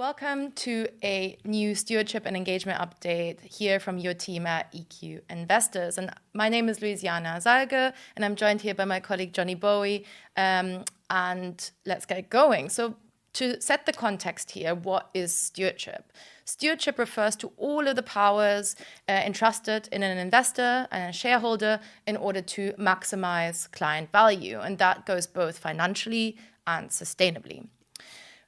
Welcome to a new stewardship and engagement update here from your team at EQ Investors. And my name is Louisiana Salge, and I'm joined here by my colleague Johnny Bowie. And let's get going. So to set the context here, what is stewardship? Stewardship refers to all of the powers entrusted in an investor and a shareholder in order to maximize client value. And that goes both financially and sustainably.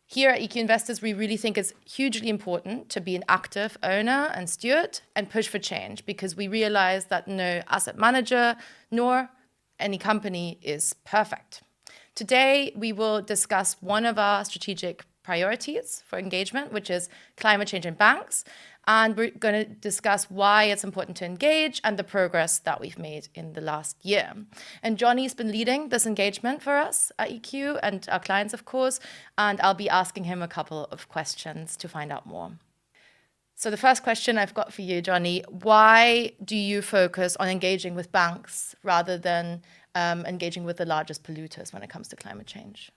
Here at EQ Investors, we really think it's hugely important to be an active owner and steward and push for change, because we realize that no asset manager nor any company is perfect. Today, we will discuss one of our strategic priorities for engagement, which is climate change in banks. And we're going to discuss why it's important to engage and the progress that we've made in the last year. And Johnny's been leading this engagement for us at EQ and our clients, of course, and I'll be asking him a couple of questions to find out more. So the first question I've got for you, Johnny, why do you focus on engaging with banks rather than engaging with the largest polluters when it comes to climate change?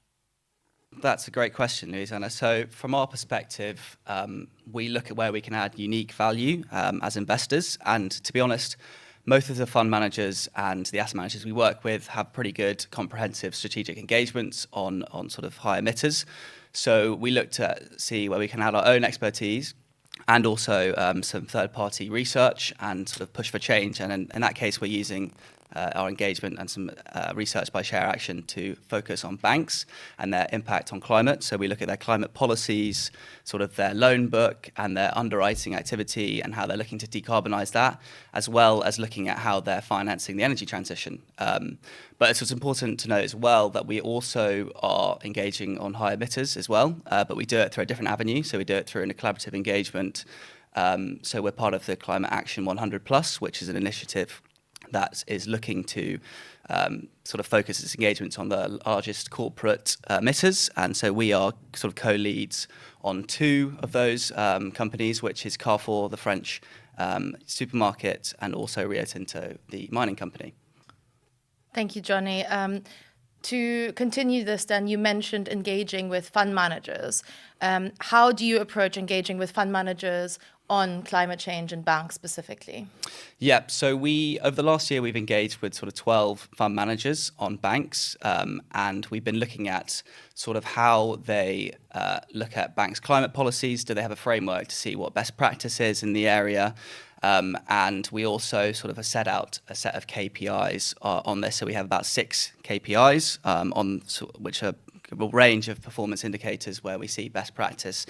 That's a great question, Louisiana. So from our perspective, we look at where we can add unique value as investors. And to be honest, most of the fund managers and the asset managers we work with have pretty good comprehensive strategic engagements on sort of high emitters. So we look to see where we can add our own expertise and also some third-party research and sort of push for change. And in that case, we're using our engagement and some research by Share Action to focus on banks and their impact on climate. So we look at their climate policies, sort of their loan book and their underwriting activity and how they're looking to decarbonize that, as well as looking at how they're financing the energy transition. But it's important to note as well that we also are engaging on high emitters as well, but we do it through a different avenue. So we do it through a collaborative engagement. So we're part of the Climate Action 100+, which is an initiative that is looking to sort of focus its engagements on the largest corporate emitters. And so we are sort of co-leads on two of those companies, which is Carrefour, the French supermarket, and also Rio Tinto, the mining company. Thank you, Johnny. To continue this, then, you mentioned engaging with fund managers. How do you approach engaging with fund managers on climate change and banks specifically? Yeah, so over the last year, we've engaged with sort of 12 fund managers on banks, and we've been looking at sort of how they look at banks' climate policies. Do they have a framework to see what best practice is in the area? And we also sort of set out a set of KPIs on this. So we have about 6 KPIs which are a range of performance indicators where we see best practice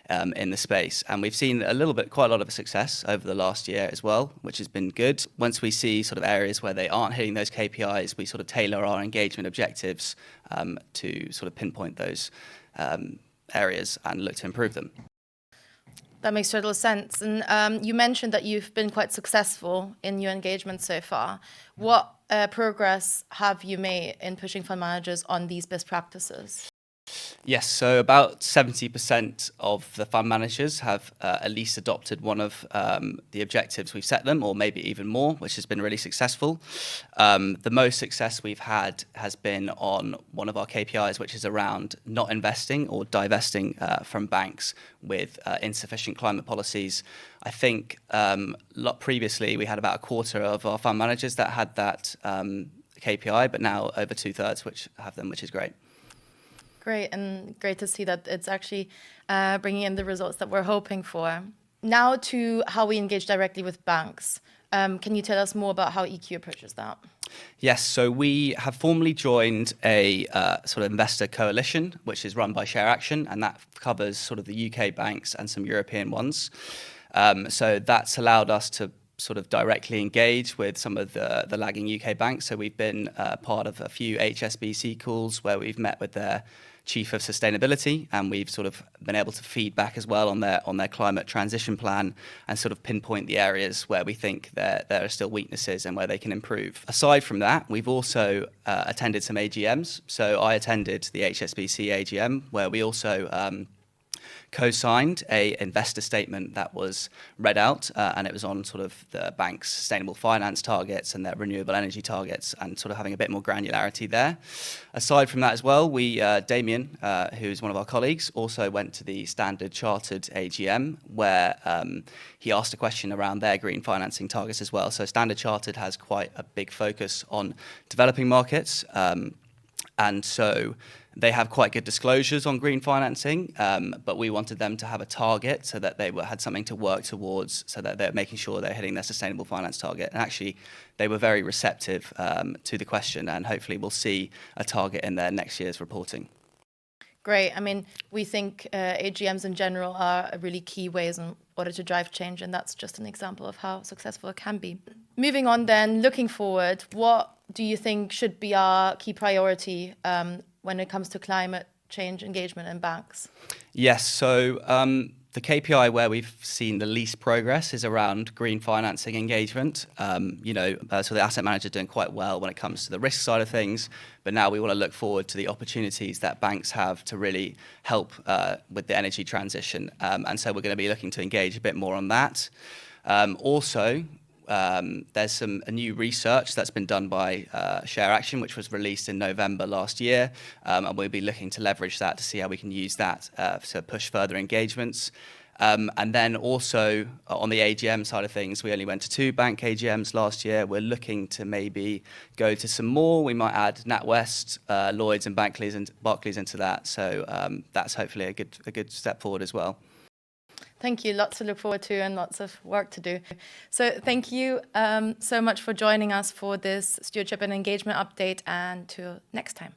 in the space. And we've seen quite a lot of success over the last year as well, which has been good. Once we see sort of areas where they aren't hitting those KPIs, we sort of tailor our engagement objectives to sort of pinpoint those areas and look to improve them. That makes total sense. And you mentioned that you've been quite successful in your engagement so far. What progress have you made in pushing fund managers on these best practices? Yes, so about 70% of the fund managers have at least adopted one of the objectives we've set them, or maybe even more, which has been really successful. The most success we've had has been on one of our KPIs, which is around not investing or divesting from banks with insufficient climate policies. I think previously we had about a quarter of our fund managers that had that KPI, but now over 2/3 which have them, which is great. Great, and great to see that it's actually bringing in the results that we're hoping for. Now to how we engage directly with banks. Can you tell us more about how EQ approaches that? Yes, so we have formally joined a sort of investor coalition, which is run by Share Action, and that covers sort of the UK banks and some European ones. So that's allowed us to sort of directly engage with some of the lagging UK banks. So we've been part of a few HSBC calls where we've met with their Chief of Sustainability, and we've sort of been able to feed back as well on their climate transition plan and sort of pinpoint the areas where we think there are still weaknesses and where they can improve. Aside from that, we've also attended some AGMs. So I attended the HSBC AGM, where we also co-signed a investor statement that was read out, and it was on sort of the bank's sustainable finance targets and their renewable energy targets, and sort of having a bit more granularity there. Aside from that as well, Damien, who's one of our colleagues, also went to the Standard Chartered AGM, where he asked a question around their green financing targets as well. So Standard Chartered has quite a big focus on developing markets, and so they have quite good disclosures on green financing, but we wanted them to have a target so that they had something to work towards, so that they're making sure they're hitting their sustainable finance target. And actually, they were very receptive to the question, and hopefully we'll see a target in their next year's reporting. Great. I mean, we think AGMs in general are a really key ways in order to drive change, and that's just an example of how successful it can be. Moving on then, looking forward, what do you think should be our key priority when it comes to climate change engagement in banks? Yes, so the KPI where we've seen the least progress is around green financing engagement. So the asset manager are doing quite well when it comes to the risk side of things, but now we want to look forward to the opportunities that banks have to really help with the energy transition. And so we're going to be looking to engage a bit more on that. There's a new research that's been done by Share Action, which was released in November last year, and we'll be looking to leverage that to see how we can use that to push further engagements. And then also on the AGM side of things, we only went to 2 bank AGMs last year. We're looking to maybe go to some more. We might add NatWest, Lloyds and Barclays into that. So that's hopefully a good step forward as well. Thank you. Lots to look forward to and lots of work to do. So thank you so much for joining us for this Stewardship and Engagement update, and till next time.